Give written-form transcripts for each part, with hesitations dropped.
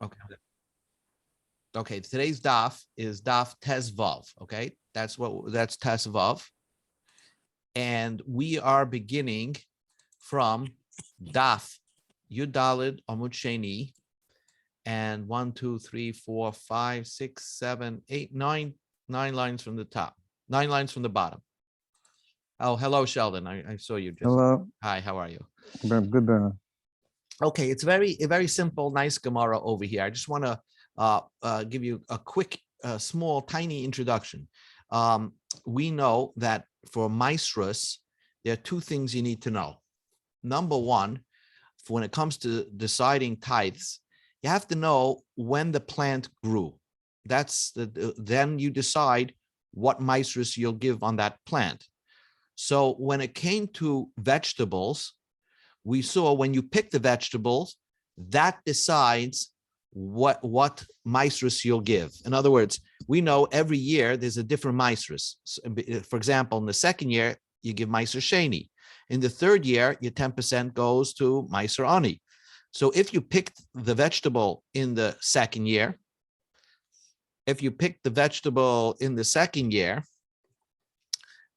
Okay. Okay. Today's daf is daf Tezvav. Okay. That's Tezvav. And we are beginning from daf Yudalid Amud Sheni and 1, 2, 3, 4, 5, 6, 7, 8, 9 lines from the top, 9 lines from the bottom. Oh, hello, Sheldon. I saw you just. Hello. Hi, how are you? Good, Bernard. Okay, it's a very simple, nice Gemara over here. I just want to give you a quick, small, tiny introduction. We know that for maestros, there are two things you need to know. Number one, when it comes to deciding tithes, you have to know when the plant grew. Then you decide what maestros you'll give on that plant. So when it came to vegetables, we saw when you pick the vegetables, that decides what maestros you'll give. In other words, we know every year there's a different maestros. For example, in the second year, you give Meiser Sheni. In the third year, your 10% goes to Meiser Ani. So if you picked the vegetable in the second year,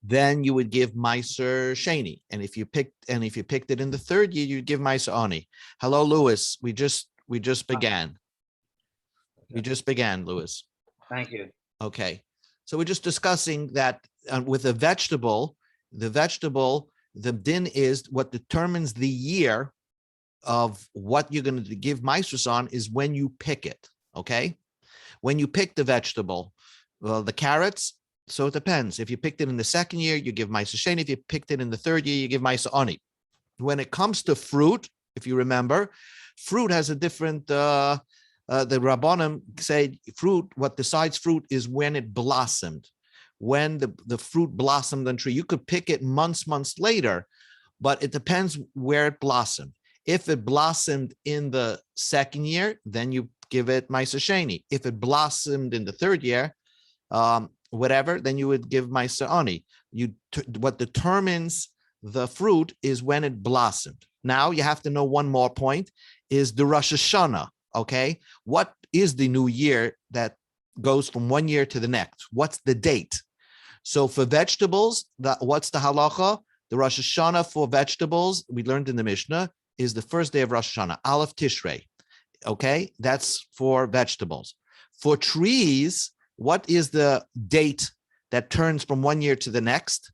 then you would give Meiser Sheni. And if you picked it in the third year, you'd give Meiser Ani. Hello, Louis. We just began. We just began, Louis. Thank you. Okay. So we're just discussing that with a vegetable, the din is what determines the year of what you're going to give maestros on is when you pick it. Okay. When you pick the vegetable, well, the carrots, so it depends. If you picked it in the second year, you give Meiser Sheni. If you picked it in the third year, you give Meiser Ani. When it comes to fruit, if you remember, fruit has a different, the Rabbanim say fruit, what decides fruit is when it blossomed. When the fruit blossomed on tree, you could pick it months later, but it depends where it blossomed. If it blossomed in the second year, then you give it Meiser Sheni. If it blossomed in the third year, then you would give Meiser Ani. What determines the fruit is when it blossomed. Now you have to know one more point, is the Rosh Hashanah, okay? What is the new year that goes from one year to the next? What's the date? So for vegetables, what's the halacha? The Rosh Hashanah for vegetables, we learned in the Mishnah, is the first day of Rosh Hashanah, Aleph Tishrei, okay? That's for vegetables. For trees, what is the date that turns from one year to the next?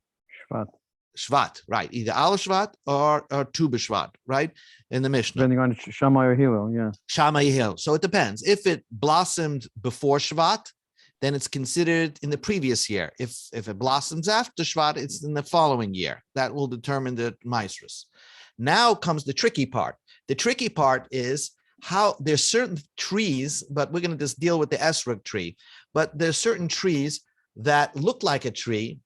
Shvat, right. Either Aleph Shvat or Tu B'Shvat, right? In the Mishnah. Depending on Shammai or Hillel, yeah. Shammai Hillel. So it depends. If it blossomed before Shvat, then it's considered in the previous year. If it blossoms after Shvat, it's in the following year. That will determine the maestros. Now comes the tricky part. The tricky part is how there's certain trees, but we're going to just deal with the esrog tree. But there's certain trees that look like a tree,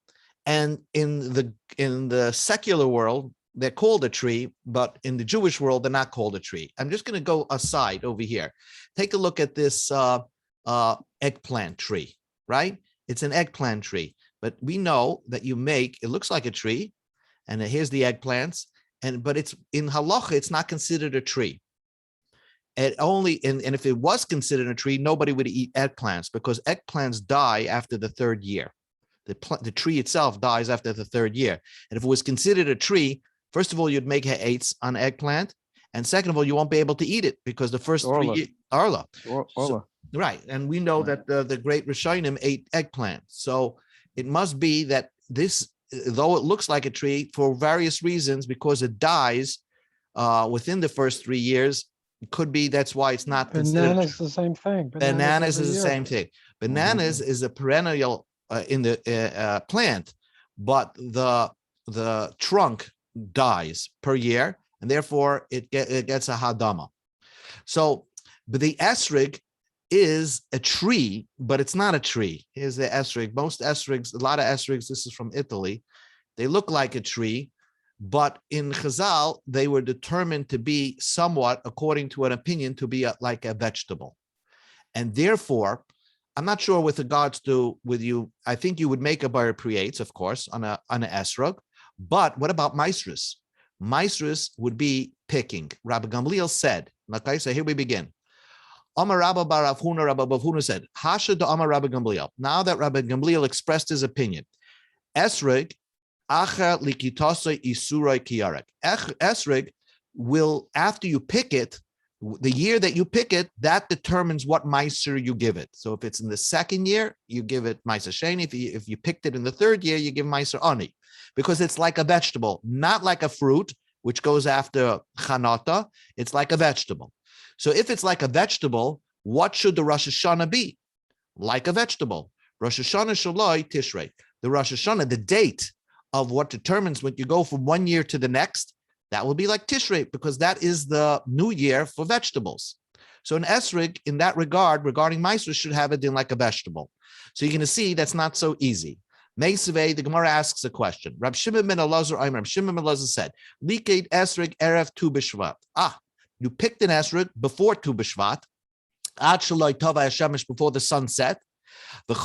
and in the secular world, they're called a tree, but in the Jewish world, they're not called a tree. I'm just going to go aside over here. Take a look at this eggplant tree, right? It's an eggplant tree, but we know that it looks like a tree, and here's the eggplants, but it's in halacha, it's not considered a tree. And if it was considered a tree, nobody would eat eggplants because eggplants die after the third year. The tree itself dies after the third year. And if it was considered a tree, first of all, you'd make ha'etz on eggplant. And second of all, you won't be able to eat it because the first 3 years, Arla. So, right. And we know that the great Rishonim ate eggplant. So it must be that this, though it looks like a tree for various reasons, because it dies within the first 3 years, it could be that's why it's not considered. Bananas the same thing. Bananas is the same thing. Bananas is a perennial in the plant, but the trunk dies per year, and therefore it gets a hadama. So, but the esrig is a tree, but it's not a tree. Here's the esrig. Most esrigs, a lot of esrigs, this is from Italy, they look like a tree, but in Chazal, they were determined to be somewhat, according to an opinion, to be like a vegetable. And therefore, I'm not sure with regards to I think you would make a bar priates, of course, on an esrog, but what about maestros? Maestros would be picking. Rabbi Gamliel said, like I say, here we begin. Amar Rabba bar Rav Huna, Rabba bar Huna said, Hasha to Amar Rabba Gamliel. Now that Rabba Gamliel expressed his opinion, Esrig, Acha likitasa isuroi kiyarek. Esrig will, after you pick it, the year that you pick it, that determines what meiser you give it. So if it's in the second year, you give it meiser sheni. If you picked it in the third year, you give meiser ani, because it's like a vegetable, not like a fruit, which goes after chanata. It's like a vegetable. So if it's like a vegetable, what should the Rosh Hashanah be? Like a vegetable. Rosh Hashanah shaloi tishrei. The Rosh Hashanah, the date of what determines when you go from one year to the next, that will be like Tishrei, because that is the new year for vegetables. So an esrig, in that regard, regarding Meiser, should have it in like a vegetable. So you're going to see that's not so easy. Meisvei, the Gemara asks a question. Rab Shimon ben Elazar, Rab Shimon ben Elazar said, Liked esrig erev tu b'shvat. You picked an esrig before tu b'shvat, ad shaloi tova hashemesh, before the sun set. Then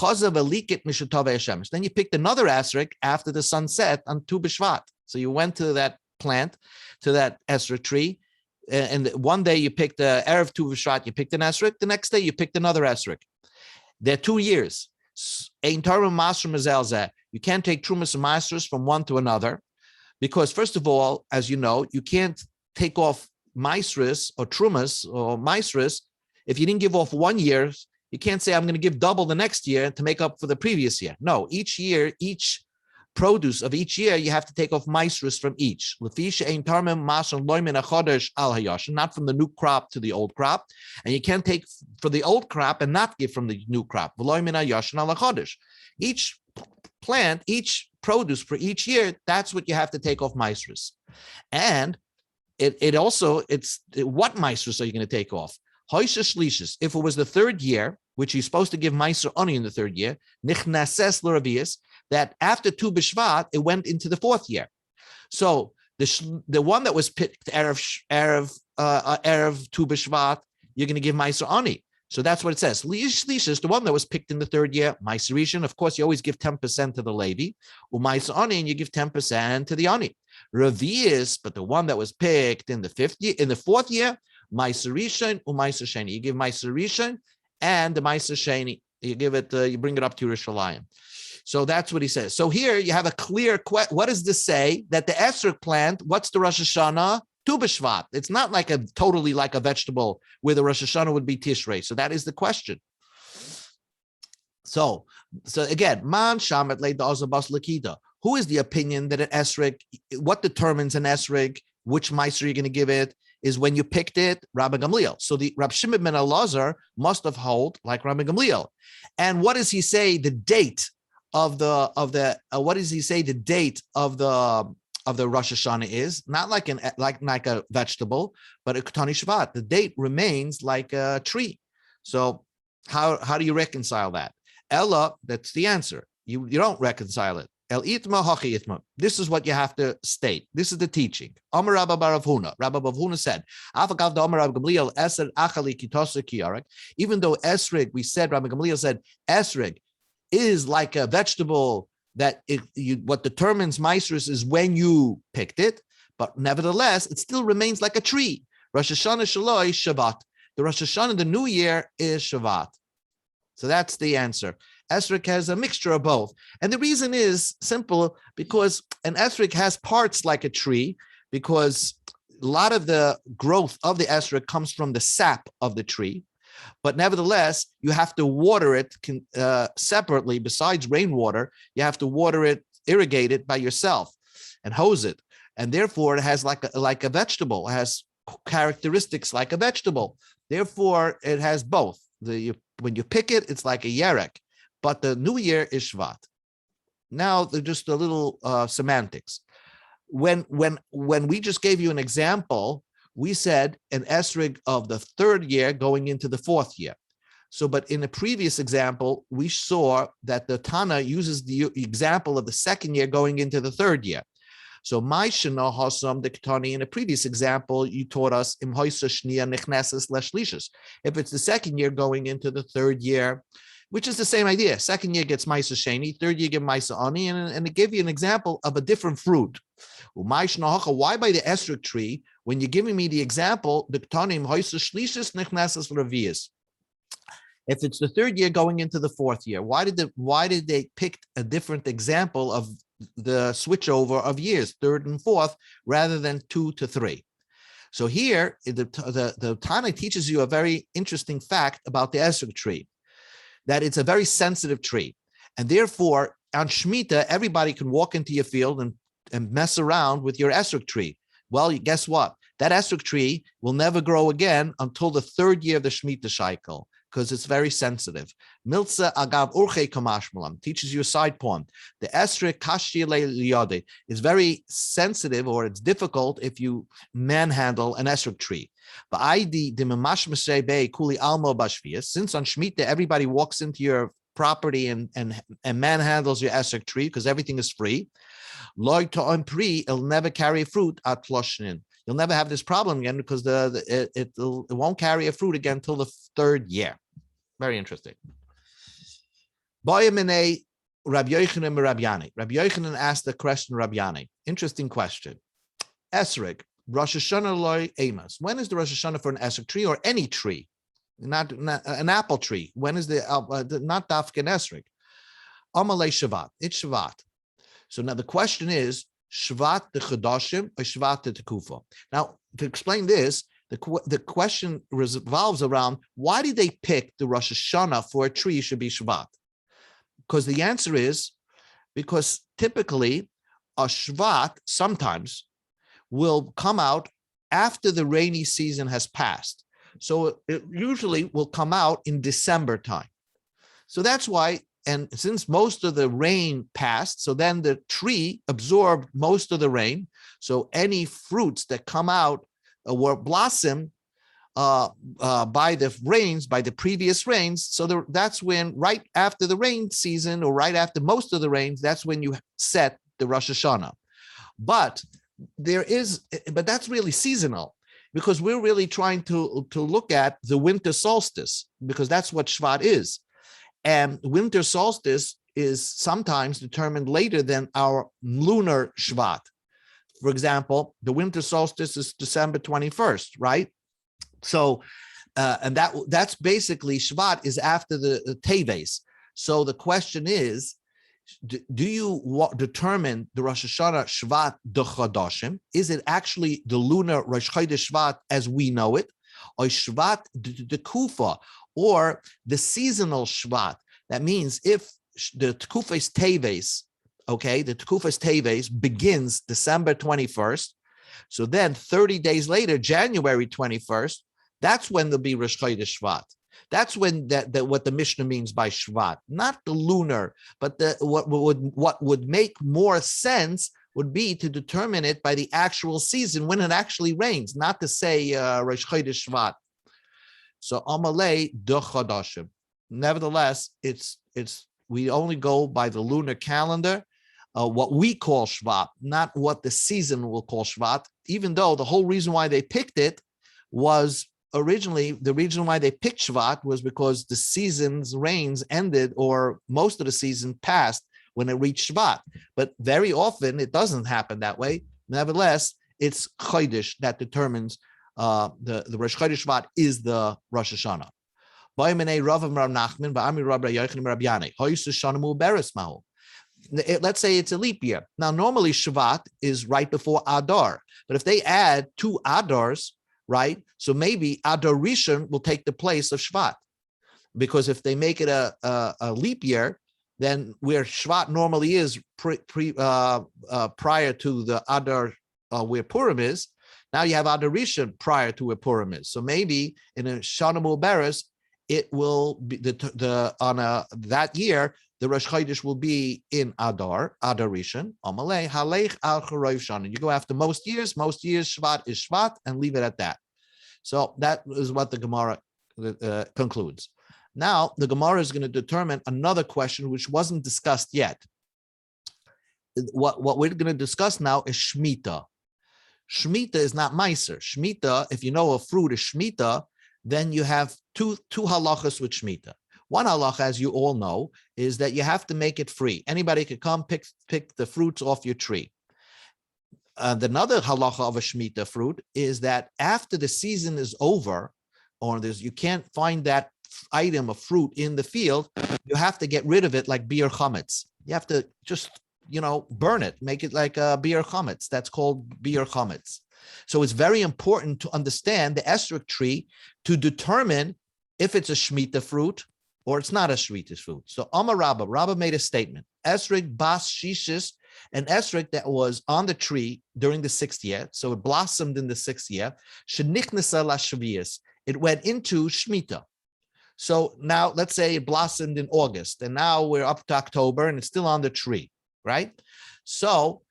you picked another esrig after the sun set on tu b'shvat. So you went to that plant, to that esrig tree, and one day you picked the erev tu b'shvat, you picked an esrig. The next day you picked another esrig. They're 2 years. You can't take trumas and maasros from one to another, because first of all, as you know, you can't take off maasros or trumas or maasros if you didn't give off 1 year. You can't say I'm going to give double the next year to make up for the previous year. No, each year, each produce of each year, you have to take off maasros from each. Not from the new crop to the old crop. And you can't take for the old crop and not give from the new crop. Each plant, each produce for each year, that's what you have to take off maasros. And it also, it's what maasros are you going to take off? If it was the third year, which you're supposed to give meiser ani in the third year, nichnases l'ravius, that after Tu B'Shvat, it went into the fourth year. So the one that was picked erev Tu B'Shvat, you're going to give meiser ani. So that's what it says. Lish is the one that was picked in the third year, meiser rishon. Of course, you always give 10% to the Levi, meiser ani, and you give 10% to the ani. Ravius, but the one that was picked in the fourth year, Meiser Rishon u'Meiser Sheni. You give Meiser Rishon and the Meiser Sheni. You give it. You bring it up to Yerushalayim. So that's what he says. So here you have a clear question. What does this say? That the esrog plant. What's the Rosh Hashanah? Tu B'Shvat. It's not like a totally like a vegetable where the Rosh Hashanah would be Tishrei. So that is the question. So again, man shamet leid da'azabas lakida. Who is the opinion that an esrog? What determines an esrog? Which meiser you're going to give it? Is when you picked it, Rabbi Gamliel. So the Rab Shimon ben Elazar must have held like Rabbi Gamliel. And what does he say? The date of the what does he say? The date of the Rosh Hashanah is not like a vegetable, but a Ketani Shvat. The date remains like a tree. So how do you reconcile that? Ella, that's the answer. You don't reconcile it. El itma hachi itma. This is what you have to state. This is the teaching. Amar Rabba bar Rav Huna. Rabba bar Huna said, "Afagav da Amar Rabbi Gamliel eser achali kitosa kiyarek." Even though esrig, we said Rabbi Gamliel said esrig is like a vegetable that what determines maasros is when you picked it, but nevertheless it still remains like a tree. Rosh Hashanah shaloi Shabbat. The Rosh Hashanah, the new year, is Shabbat. So that's the answer. Esrog has a mixture of both. And the reason is simple, because an esrog has parts like a tree, because a lot of the growth of the esrog comes from the sap of the tree. But nevertheless, you have to water it separately. Besides rainwater, you have to water it, irrigate it by yourself and hose it. And therefore, it has like a vegetable. It has characteristics like a vegetable. Therefore, it has both. When you pick it, it's like a yerek. But the new year is Shvat. Now, they're just a little semantics. When we just gave you an example, we said an esrig of the third year going into the fourth year. So, but in the previous example, we saw that the Tana uses the example of the second year going into the third year. So, my Shana Hasam the Ketani, in a previous example, you taught us Im Hoysa Shnia Nechneses Leshlishas. If it's the second year going into the third year, which is the same idea. Second year gets Maisa Sheni, third year get Maisa Ani, and it gave you an example of a different fruit. Why by the esrog tree? When you're giving me the example, the Ketanim Hoysa Shlishas Nechneses Ravias. If it's the third year going into the fourth year, why did they pick a different example of the switchover of years, third and fourth, rather than 2 to 3? So here, the Tana teaches you a very interesting fact about the esrog tree, that it's a very sensitive tree. And therefore, on Shemitah, everybody can walk into your field and mess around with your esrog tree. Well, guess what? That esrog tree will never grow again until the third year of the Shemitah cycle, because it's very sensitive. Milza agav urche kamashmalam teaches you a side point. The esrog kashya liyade is very sensitive, or it's difficult if you manhandle an esrog tree. But since on Shemitah everybody walks into your property and manhandles your esrog tree because everything is free, loy to pri, it'll never carry fruit at ploshnin. You'll never have this problem again because it won't carry a fruit again until the third year. Very interesting. Rabbi Yochanan asked the question, Rabbi Yani. Interesting question. Esrog, Rosh Hashanah loy emas. When is the Rosh Hashanah for an esrog tree or any tree? Not an apple tree. When is not dafkin esrog? Amalei Shabbat. It's Shabbat. So now the question is, Shvat the Chadashim or Shvat the Tekufa? Now, to explain this, the question revolves around, why did they pick the Rosh Hashanah for a tree should be Shvat? Because the answer is, because typically a Shvat sometimes will come out after the rainy season has passed. So it usually will come out in December time. So that's why. And since most of the rain passed, so then the tree absorbed most of the rain. So any fruits that come out were blossomed by the rains, by the previous rains. So that's when, right after the rain season, or right after most of the rains, that's when you set the Rosh Hashanah. But that's really seasonal, because we're really trying to look at the winter solstice, because that's what Shvat is. And winter solstice is sometimes determined later than our lunar Shvat. For example, the winter solstice is December 21st, right? So, and that's basically Shvat is after the Teves. So the question is, do you determine the Rosh Hashanah Shvat de Chadashim? Is it actually the lunar Rosh Chodesh Shvat as we know it, or Shvat de Kufa, or the seasonal Shvat? That means if the Tekufas Teves, okay, the Tekufas Teves begins December 21st, so then 30 days later, January 21st, that's when there'll be Rosh Chodesh Shvat. That's when what the Mishnah means by Shvat, not the lunar, but what would make more sense would be to determine it by the actual season when it actually rains, not to say Rosh Chodesh Shvat. So Amalei de Chadashim. Nevertheless, we only go by the lunar calendar, what we call Shvat, not what the season will call Shvat, even though the whole reason why they picked it was originally, the reason why they picked Shvat was because the season's rains ended, or most of the season passed when it reached Shvat. But very often it doesn't happen that way. Nevertheless, it's Chodesh that determines the Rosh Chodesh Shvat is the Rosh Hashanah. Let's say it's a leap year. Now, normally Shabbat is right before Adar, but if they add 2 Adars, right? So maybe Adar Rishon will take the place of Shvat, because if they make it a leap year, then where Shvat normally is prior to the Adar where Purim is, now you have Adar Rishon prior to where Purim is. So maybe in a Shana Mu'beres, it will be that year, the Rosh Chodesh will be in Adar Rishon. Amalei halech al charav shana. You go after most years. Most years Shvat is Shvat, and leave it at that. So that is what the Gemara concludes. Now the Gemara is going to determine another question which wasn't discussed yet. What we're going to discuss now is Shemitah. Shemitah is not Meiser. Shemitah, if you know a fruit is Shemitah, then you have two halachas with Shemitah. One halacha, as you all know, is that you have to make it free. Anybody could come pick the fruits off your tree. Another halacha of a Shemitah fruit is that after the season is over, or you can't find that item of fruit in the field, you have to get rid of it like beer chametz. You have to just, burn it, make it like a beer chametz. That's called beer chametz. So it's very important to understand the esrog tree to determine if it's a Shemitah fruit or it's not a Shemitah fruit. So Amar Rabba made a statement. Esrog bas shishis, an esrog that was on the tree during the 6th year, so it blossomed in the 6th year, shenichnasa la shvius, it went into Shemitah. So now let's say it blossomed in August, and now we're up to October and it's still on the tree, right? So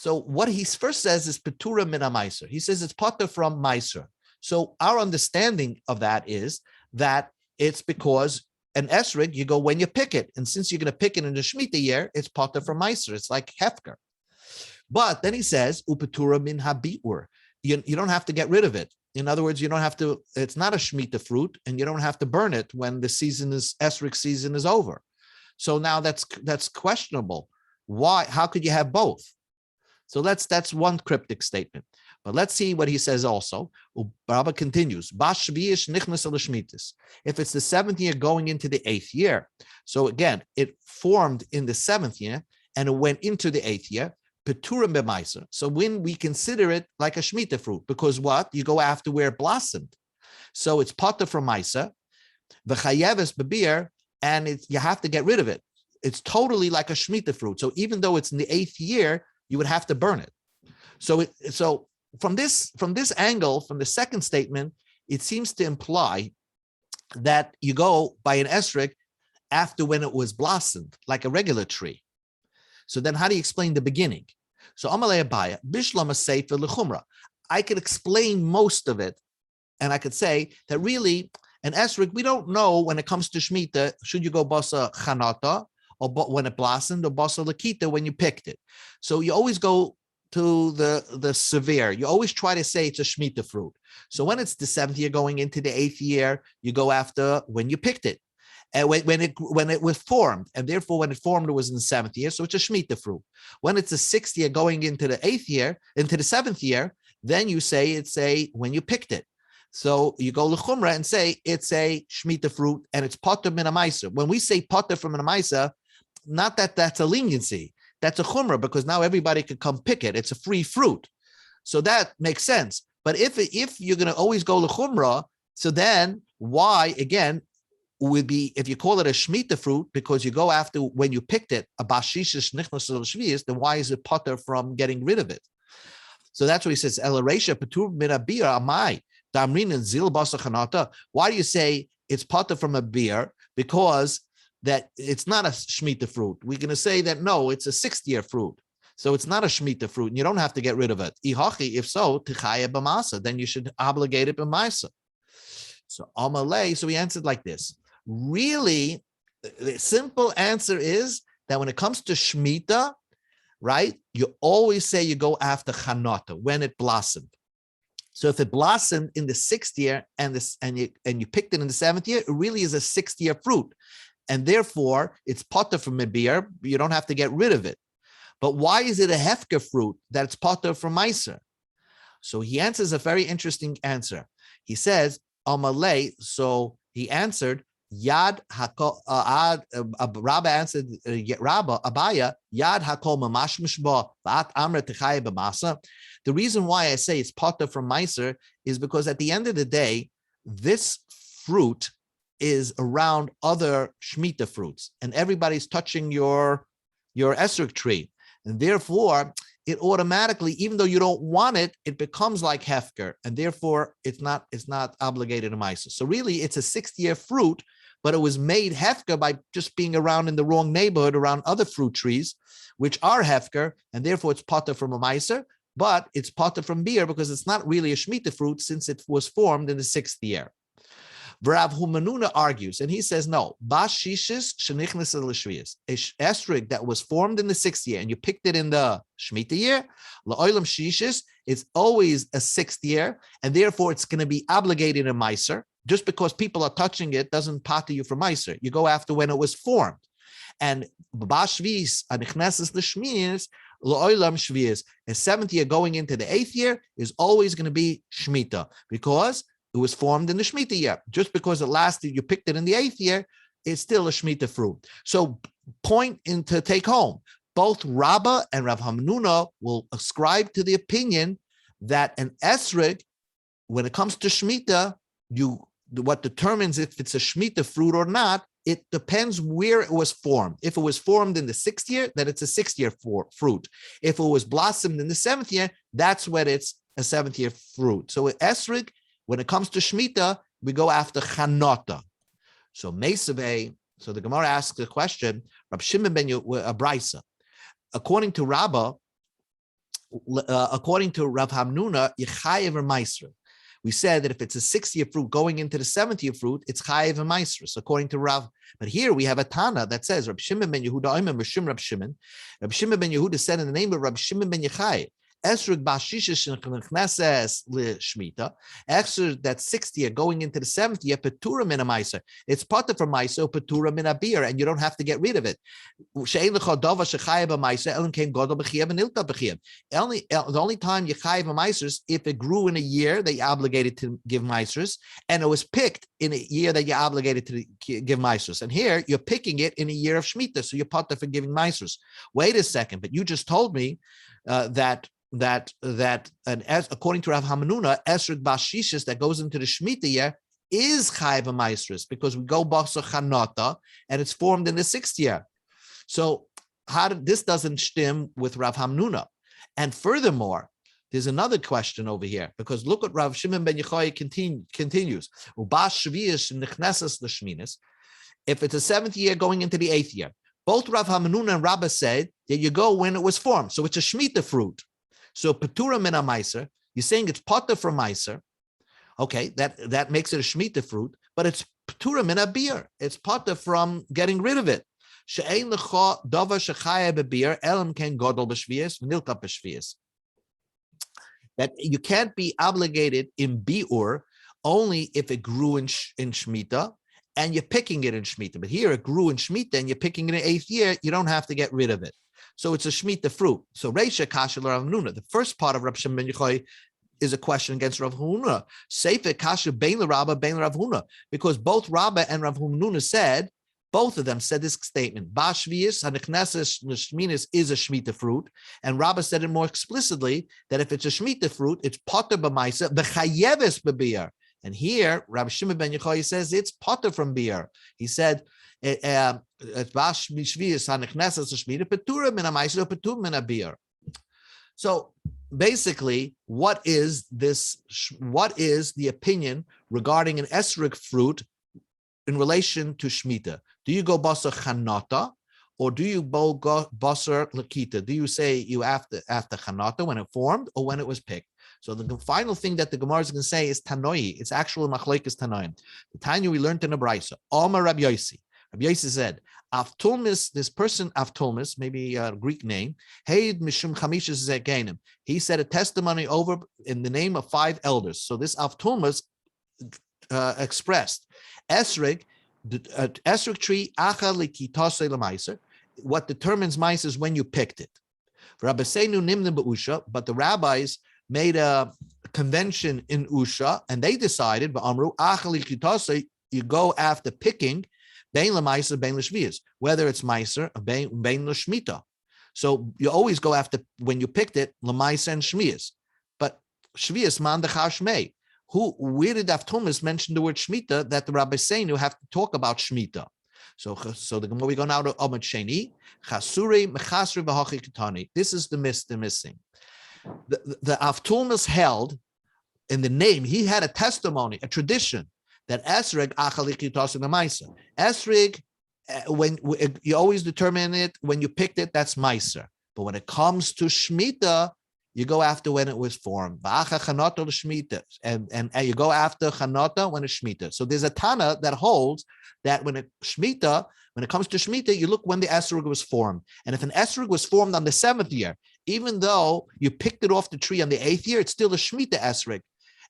what he first says is Petura min meiser. He says it's potter from meiser. So our understanding of that is that it's because an esrog, you go when you pick it. And since you're going to pick it in the Shemitah year, it's potter from meiser. It's like hefker. But then he says, upetura min habiur. You don't have to get rid of it. In other words, you don't have to, it's not a Shemitah fruit, and you don't have to burn it when the esrog season is over. So now that's questionable. Why? How could you have both? So that's one cryptic statement. But let's see what he says also. Rabba continues. If it's the 7th year going into the 8th year. So again, it formed in the 7th year and it went into the 8th year. Peturim b'maiser. So when we consider it like a Shemitah fruit, because what? You go after where it blossomed. So it's potter from maiser, v'chayeves b'beer, and you have to get rid of it. It's totally like a Shemitah fruit. So even though it's in the 8th year, you would have to burn it. So from this angle, from the second statement, it seems to imply that you go by an esrog after when it was blossomed, like a regular tree. So then how do you explain the beginning? So Amalei Abaya, Bishlam Sefer Lechumra. I could explain most of it, and I could say that really an esrog, we don't know when it comes to Shemitah, should you go basa chanata, or when it blossomed, or basa lakita when you picked it. So you always go to the severe. You always try to say it's a Shemitah fruit. So when it's the 7th year going into the 8th year, you go after when you picked it. And when it was formed, and therefore when it formed, it was in the 7th year, so it's a Shemitah fruit. When it's the 6th year going into the 8th year, into the 7th year, then you say it's when you picked it. So you go l'chumra and say it's a Shemitah fruit and it's potter min meiser. When we say potter from a meiser, not that that's a leniency, that's a chumra, because now everybody could come pick it. It's a free fruit, so that makes sense. But if you're going to always go l'chumra, so then why again? Would be if you call it a Shemitah fruit because you go after when you picked it, a bashishish nichnas shvius, then why is it potter from getting rid of it? So that's what he says. Elaresha patur min abir amai damrin and zil basa chanata. Why do you say it's potter from a beer? Because that it's not a Shemitah fruit. We're going to say that no, it's a 6th year fruit. So it's not a Shemitah fruit, and you don't have to get rid of it. If so, tichaya b'masa, then you should obligate it b'masa. So Amalei, so he answered like this. Really, the simple answer is that when it comes to Shemitah, right, you always say you go after Chanata, when it blossomed. So if it blossomed in the 6th year and you picked it in the 7th year, it really is a 6th year fruit. And therefore, it's potter from a beer. You don't have to get rid of it. But why is it a hefker fruit that's potter from meiser? So he answers a very interesting answer. He says, Amalei, so he answered, Yad hakol. Rabba answered, Rabba Abaya, Yad hakol mamash mishba v'at amra techaya b'masa. The reason why I say it's potter from meiser is because at the end of the day, this fruit is around other Shemitah fruits, and everybody's touching your esrog tree, and therefore it automatically, even though you don't want it, it becomes like hefker, and therefore it's not obligated to meiser. So really, it's a 6th year fruit, but it was made hefker by just being around in the wrong neighborhood around other fruit trees, which are hefker, and therefore it's potter from a meiser, but it's potter from beer because it's not really a Shemitah fruit since it was formed in the 6th year. Rav Humanuna argues, and he says, no, bashishis shenichnas l'shvius, a esrog that was formed in the 6th year, and you picked it in the Shemitah year, la'olam shishis, it's always a 6th year, and therefore it's going to be obligated in meiser. Just because people are touching it doesn't potter you for meiser. You go after when it was formed. And bashvis anichneses l'shmius, la'olam shvius, a 7th year going into the 8th year is always going to be Shemitah, because it was formed in the Shemitah year. Just because it lasted, you picked it in the 8th year, it's still a Shemitah fruit. So point to take home, both Rabbah and Rav Hamnuna will ascribe to the opinion that an esrog, when it comes to Shemitah, what determines if it's a Shemitah fruit or not, it depends where it was formed. If it was formed in the 6th year, then it's a 6th year fruit. If it was blossomed in the 7th year, that's when it's a 7th year fruit. So with esrog, when it comes to Shemitah, we go after Chanota. So Mesaveh, so the Gemara asks the question, Rab Shimon ben Abraisa. According to Rabbah, according to Rav Hamnuna, Yechayev or Meiser. We said that if it's a 6th year fruit going into the 7th year fruit, it's Chayev and Meiser, according to Rav. But here we have a Tana that says, Rab Shimon ben Yehuda, Rab Shimon ben Yehuda said in the name of Rab Shimon ben Yechayev, Esrog Bashisha Shneches Shemitah, Esrog that 6th year going into the 7th year, Petura min a Meiser. It's potter from Meiser, Petura min a beer, and you don't have to get rid of it. The only time you chayev a Meiser is if it grew in a year that you're obligated to give Meisers, and it was picked in a year that you're obligated to give Meisers. And here you're picking it in a year of Shemitah, so you're potter for giving Meisers. Wait a second, but you just told me that as according to Rav Hamnuna, Esrog Bashishis that goes into the Shemitah year is Chayev Maestris because we go Basa Chanata and it's formed in the 6th year. So this doesn't stem with Rav Hamnuna. And furthermore, there's another question over here because look what Rav Shimon ben Yochai continues. If it's a 7th year going into the 8th year, both Rav Hamnuna and Rabbah said that you go when it was formed. So it's a Shemitah fruit. So Petura min a Meiser, you're saying it's potter from Meiser. Okay, that makes it a Shemitah fruit, but it's Petura min a beer. It's potter from getting rid of it. She'ein lecha davar shechaya bebeer elam ken godol b'shvius v'nilka b'shvius. That you can't be obligated in biur only if it grew in Shemitah and you're picking it in Shemitah. But here it grew in Shemitah and you're picking it in the 8th year, you don't have to get rid of it. So it's a Shemitah fruit. So Reisha Kasha Rav Hamnuna, the first part of Rab Shimon ben Yochai is a question against Rav Hamnuna. Seife Kasha Bein Rabbah Bein Rav Hamnuna, because both Rabbah and Rav Hamnuna said, both of them said this statement. Bashvius Hanekneses Shminis is a Shemitah fruit, and Rabbah said it more explicitly that if it's a Shemitah fruit, it's potter b'maisa b'chayeves b'beer. And here, Rabbi Shimon ben Yochai says it's potter from beer. He said, so basically, what is the opinion regarding an esrog fruit in relation to Shemitah? Do you go basar chanata or do you go basar lakita? Do you say you after chanata when it formed or when it was picked? So the final thing that the Gemara is going to say is tanoi. It's actual machlekes tanoim. The Tanya we learned in the Brisa. Omar Rabbi Yossi. Rabbi Yossi said, Avtulmis, this person, Avtulmis, maybe a Greek name, Heid Mishum Chamishas Zegenim. He said a testimony over in the name of 5 elders. So this Avtulmis expressed, Esrig, Esrig tree, Acha Likitase Lemaiser. What determines mice is when you picked it. Rabbi Seinu Nimna Ba'usha, but the rabbis made a convention in Usha, and they decided, Amru, Acha Likitase, you go after picking, Bein Lemaiser, Bein Leshvias, whether it's Meiser or Bein Leshmita. So you always go after, when you picked it, Lemaiser and Shmias. But Shvias, Man Dechar Shmei. Where did Avtumas mention the word Shemitah that the Rabbi Seinu have to talk about Shemitah? So the Gemara we go now to Amad Sheni, Chasuri Mechasri V'Hachi Ketani. This is the missing. The Avtumas held in the name. He had a testimony, a tradition that Esrig Achalik Yitas in the Meiser. Esrig, when you always determine it when you picked it, that's Meiser. But when it comes to Shemitah, you go after when it was formed. And you go after Chanata when it's Shemitah. So there's a Tana that holds that when it comes to Shemitah, you look when the esrog was formed. And if an esrog was formed on the 7th year, even though you picked it off the tree on the 8th year, it's still a Shemitah esrog.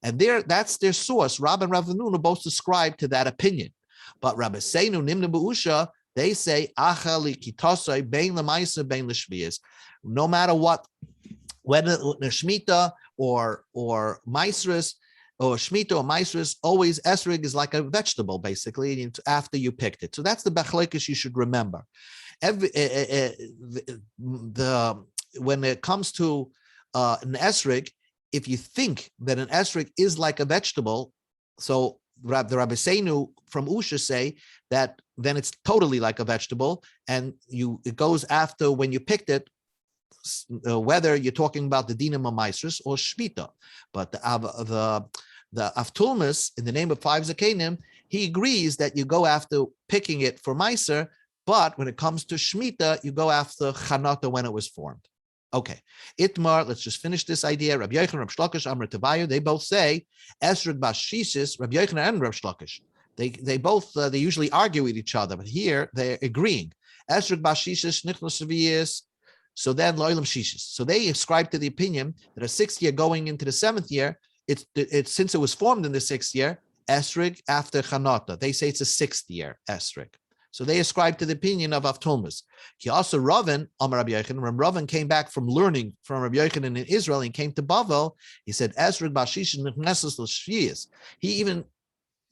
And that's their source. Rab and Rav Nun both subscribe to that opinion. But Rabbi Seinu Nimna Ba'usha, they say, Achali Kitosai, Bein Lemaisa, Bein Leshvias. No matter what, whether Shemitah or Maisris, or Shemitah or Maasros, always esrig is like a vegetable, basically, after you picked it. So that's the bechlekes you should remember. When it comes to an esrig, if you think that an esrig is like a vegetable, so the Rabbi Seinu from Usha say that then it's totally like a vegetable, and it goes after when you picked it, whether you're talking about the dinam of Maasros or Shemitah. But the Avtulmus, in the name of five Zakenim, he agrees that you go after picking it for Meiser, but when it comes to Shemitah, you go after Chanata when it was formed. Okay, Itmar, let's just finish this idea. Rabbi Yochanan, Rabbi Shlokish, Amr Tavayu, they both say, Esrig Bas Shishis, Rabbi Yochanan and Rabbi Shlokish. They both, they usually argue with each other, but here they're agreeing. Esrig Bas Shishis, Nichnos Seviyis, so then Loilam Shishis. So they ascribe to the opinion that a 6th year going into the 7th year, it's since it was formed in the 6th year, Esrig after Chanata. They say it's a 6th year Esrig. So they ascribe to the opinion of Avtulmus. He also Ravan, Amar Rabbi Yochanan, when Ravan came back from learning from Rabbi Yochanan in Israel and came to Bavel, he said, Esrig Bashish Nechnesus L'Shviyis. He even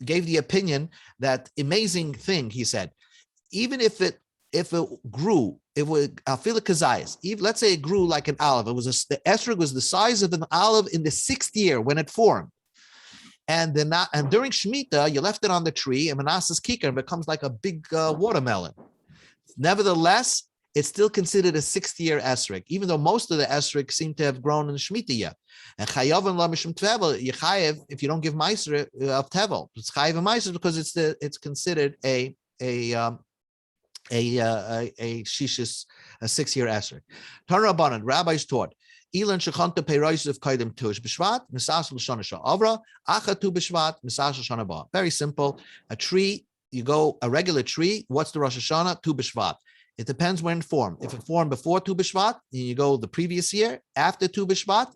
gave the opinion that amazing thing, he said, even if it grew, it would afila kazayas. Let's say it grew like an olive. The esrog was the size of an olive in the 6th year when it formed. And during Shemitah, you left it on the tree, and Manasseh's kikar becomes like a big watermelon. Nevertheless, it's still considered a 6th year esrog, even though most of the esrog seem to have grown in Shemitah yet. And chayav and lamishim tevel, you chayav if you don't give meiser of tevel. It's chayav and meiser because it's considered a shishis, a 6th year esrog. Tana Rabbanan, rabbis taught. Ilan shechanta peiros of kaidem tush b'shvat misas l'shana sha'avra acha tu b'shvat misas l'shana ba. Very simple. A tree, you go a regular tree. What's the Rosh Hashanah? Tu b'shvat. It depends when it formed. If it formed before Tu B'Shvat, you go the previous year. After Tu B'Shvat,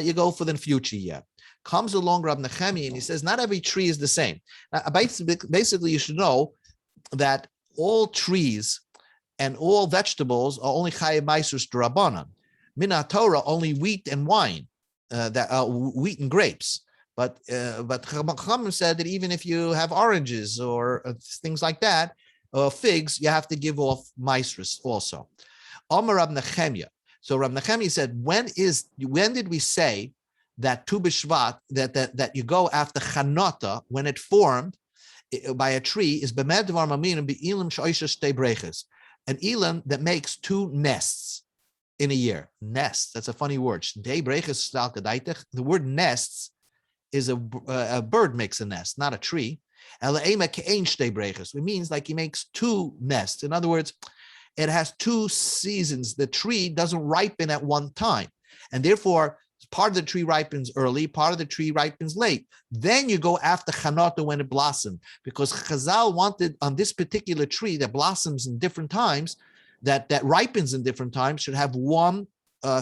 you go for the future year. Comes along Rab Nechemi and he says not every tree is the same. Now, basically, you should know that all trees and all vegetables are only chayav meisus d'Rabbanan. Mina Torah, only wheat and wine, wheat and grapes. But Chachamim said that even if you have oranges or things like that, figs, you have to give off maestris also. Amar Rab Nechemia. So Rab Nechemia said, when did we say that Tu B'Shvat, that you go after Chanata when it formed by a tree is B'med Dvar Mamin and Be'ilim Shoisha Shtei Breches, an elam that makes 2 nests in a year. Nests, that's a funny word. The word nests is a bird makes a nest, not a tree. It means like he makes 2 nests. In other words, it has 2 seasons. The tree doesn't ripen at one time. And therefore, part of the tree ripens early, part of the tree ripens late. Then you go after Chanata when it blossomed. Because Chazal wanted on this particular tree that blossoms in different times, that ripens in different times, should have one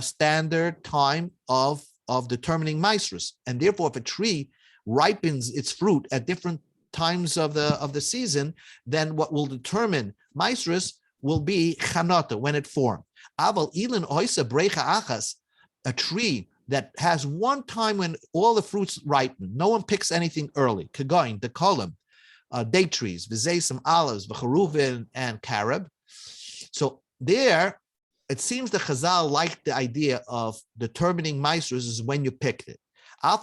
standard time of determining maestros. And therefore, if a tree ripens its fruit at different times of the season, then what will determine maestros will be Chanata when it formed. Aval ilin oisa brecha achas, a tree that has one time when all the fruits ripen. No one picks anything early. Kagoin, the kolim, date trees, v'zeisim, olives, v'charuvin, and carob. So there, it seems the Chazal liked the idea of determining maestros is when you picked it. By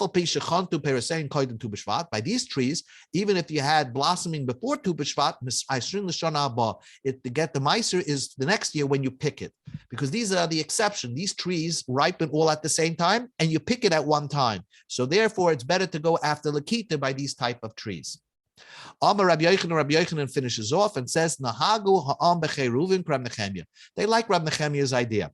these trees, even if you had blossoming before Tu B'Shvat, to get the meiser is the next year when you pick it, because these are the exception. These trees ripen all at the same time, and you pick it at one time. So therefore, it's better to go after Lakita by these type of trees. Rabbi Yochanan finishes off and says, "Nahagu ha'am b'cheruvin Rab Nechemia." They like Rab Nechemia's idea.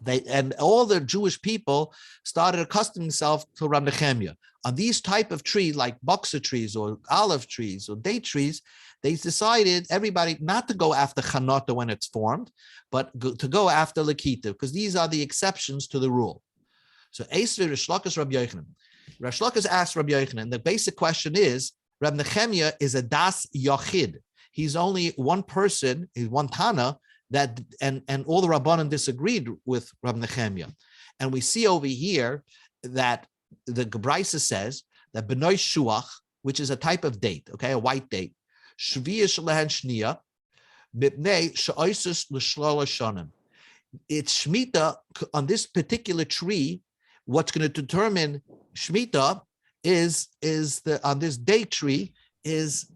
And all the Jewish people started accustoming themselves to Rab Nechemia. On these type of trees, like boxer trees or olive trees or date trees, they decided everybody not to go after Chanata when it's formed, but to go after Lakita, because these are the exceptions to the rule. So Esri Rish Lakish Rabbi Yochanan. Rish Lakish asked Rabbi Yochanan, the basic question is, Rab Nechemia is a das yachid. He's only one person, he's one Tana, that and all the Rabbanan disagreed with Rab Nechemia. And we see over here that the Gebraisa says that Benoy Shuach, which is a type of date, okay, a white date, Shviya Shalahan Shniya, Bipnei Sha'oisus L'Shlol Shonim. It's Shemitah on this particular tree. What's going to determine Shemitah is on this date tree is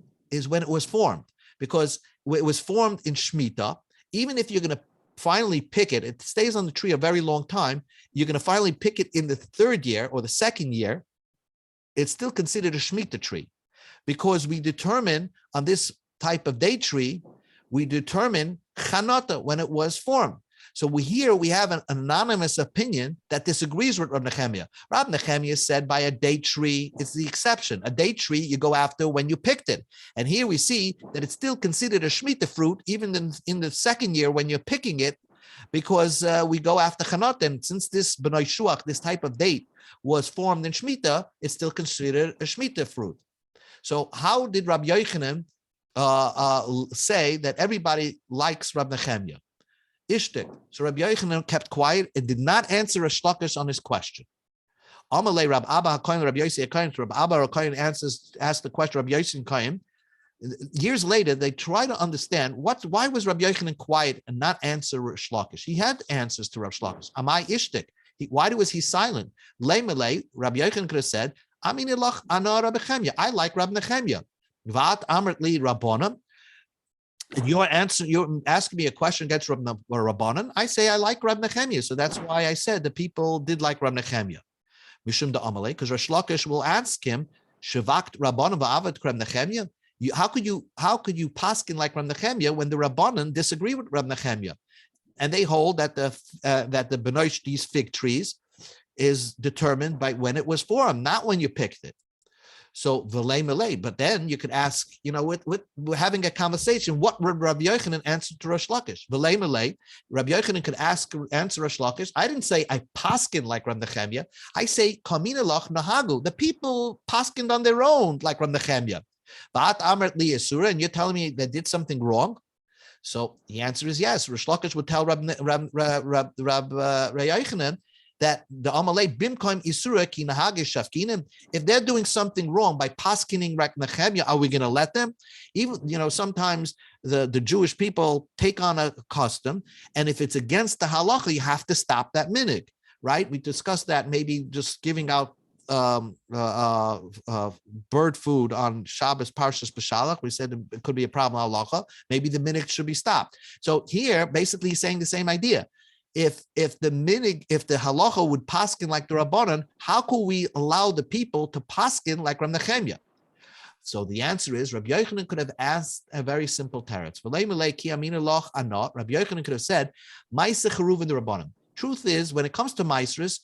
when it was formed, because it was formed in Shemitah. Even if you're going to finally pick it, it stays on the tree a very long time. You're going to finally pick it in the third year or the second year. It's still considered a Shemitah tree, because we determine on this type of date tree, we determine Chanata when it was formed. So we have an anonymous opinion that disagrees with Rab Nechemia. Rab Nechemia said by a date tree, it's the exception. A date tree you go after when you picked it. And here we see that it's still considered a Shemitah fruit, even in the second year when you're picking it, because we go after Chanot. And since this B'nai Shuach, this type of date, was formed in Shemitah, it's still considered a Shemitah fruit. So how did Rabbi Yochanan say that everybody likes Rab Nechemia? Ishtik. So Rabbi Yochanan kept quiet and did not answer Resh Lakish on his question. Amalei Rab Abba HaKohen Rabbi Yossi HaKohen. Rab Abba HaKohen asked the question. Rabbi Yossi HaKohen. Years later, they try to understand why was Rabbi Yochanan quiet and not answer Resh Lakish. He had answers to Resh Lakish. Amai Ishtik. Why was he silent? Lei Malei. Rabbi Yochanan could have said, Amin Ilach Ana Rabbi Nechemia. I like Rabbi Nechemia. Vat Amrit Li Rabbonim. You're asking me a question against Rabbanan. I say I like Rab Nechemia, so that's why I said the people did like Rab Nechemia. Mishum da Amalei, because Resh Lakish will ask him, Shavakt Rabbanan va'avat Rab Nechemia. How could you paskin like Rab Nechemia when the Rabbanan disagree with Rab Nechemia, and they hold that the benoish, these fig trees, is determined by when it was formed, not when you picked it. So v'lei melei, but then you could ask, we're having a conversation. What would Rabbi Yochanan answer to Rosh Lakish? V'lei melei, Rabbi Yochanan could answer Rosh Lakish. I didn't say I paskin like Rab Nechemia. I say kamina lach nahagu. The people paskined on their own like Rab Nechemia. Ba'at amert li yisura, and you're telling me they did something wrong? So the answer is yes. Rosh Lakish would tell Rab Yochanan that the Amalei Bimkoim Isura ki Nahage Shafkinim, if they're doing something wrong by paskining Rab Nechemia, are we going to let them? Even sometimes the Jewish people take on a custom, and if it's against the halacha, you have to stop that minig, right? We discussed that, maybe just giving out bird food on Shabbos Parshas B'Shalach. We said it could be a problem halacha. Maybe the minig should be stopped. So here, basically, he's saying the same idea. If the halacha would paskin like the Rabbanan, how could we allow the people to paskin like Rab Nechemia? So the answer is Rabbi Yochanan could have asked a very simple teretz. Rabbi Yochanan could have said, "Ma'aseh cheruv the Rabbanan." Truth is, when it comes to ma'asros,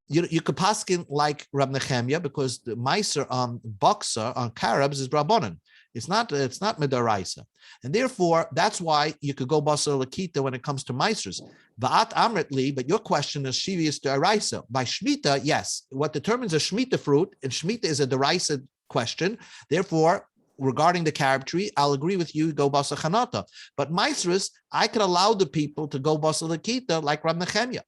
you could paskin like Rab Nechemia, because the ma'aser on baksa on carobs is Rabbanan. It's not medaraisa, and therefore that's why you could go basar lakita when it comes to ma'asros. Va'at amritli, but your question is shivius deraisa. By Shemitah, yes, what determines a Shemitah fruit, and Shemitah is a deraisa question. Therefore, regarding the carob tree, I'll agree with you. Go basar chanata, but ma'asros, I could allow the people to go basar lakita like Rab Nechemia.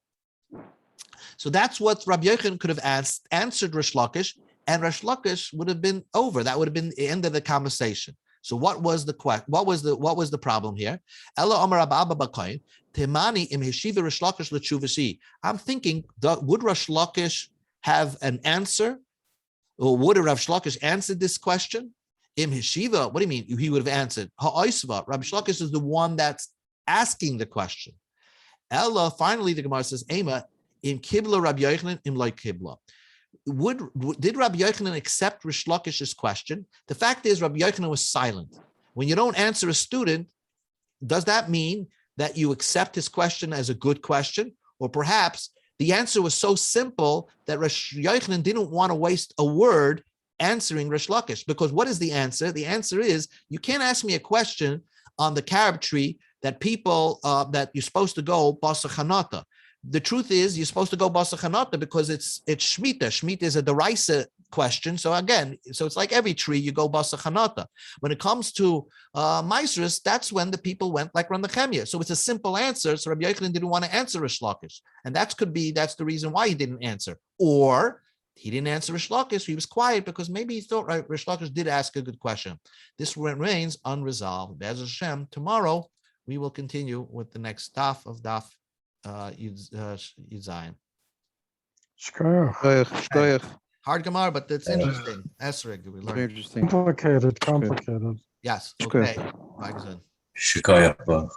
So that's what Rabbi Yochanan could have answered Resh Lakish, and Resh Lakish would have been over. That would have been the end of the conversation. So what was the question? What was the problem here? Ella Amar Abba Bakayin Temani im Heshiva Resh Lakish l'tshuvasi. I'm thinking, would Resh Lakish have an answer, or would Resh Lakish answer this question? Im Heshiva, what do you mean? He would have answered Ha'oisva. Rabbi Lakish is the one that's asking the question. Ella, finally, the Gemara says, Ema in Kibla Rabbi Yochanan im Loi Kibla. Did Rabbi Yochanan accept Resh Lakish's question? The fact is, Rabbi Yochanan was silent. When you don't answer a student, does that mean that you accept his question as a good question? Or perhaps the answer was so simple that Resh Yochanan didn't want to waste a word answering Resh Lakish. Because what is the answer? The answer is, you can't ask me a question on the carob tree that people, that you're supposed to go basar chanata. The truth is, you're supposed to go basar chanata because it's Shemitah. Shemitah is a deraisa question. So again, it's like every tree, you go basar chanata. When it comes to ma'asros, that's when the people went like Rab Nechemia. So it's a simple answer. So Rabbi Yochanan didn't want to answer Resh Lakish, and that's the reason why he didn't answer. Or He didn't answer Rish Lakish. He was quiet because maybe he thought Rish Lakish did ask a good question. This remains unresolved. Be'ez Hashem, tomorrow we will continue with the next daf of Daf Yud Zayin. Shkoyach. Hard Gemara, but it's interesting. Esrig, we Very learned. interesting. Complicated. Yes. Okay. Bye, Gazan. Shikayah.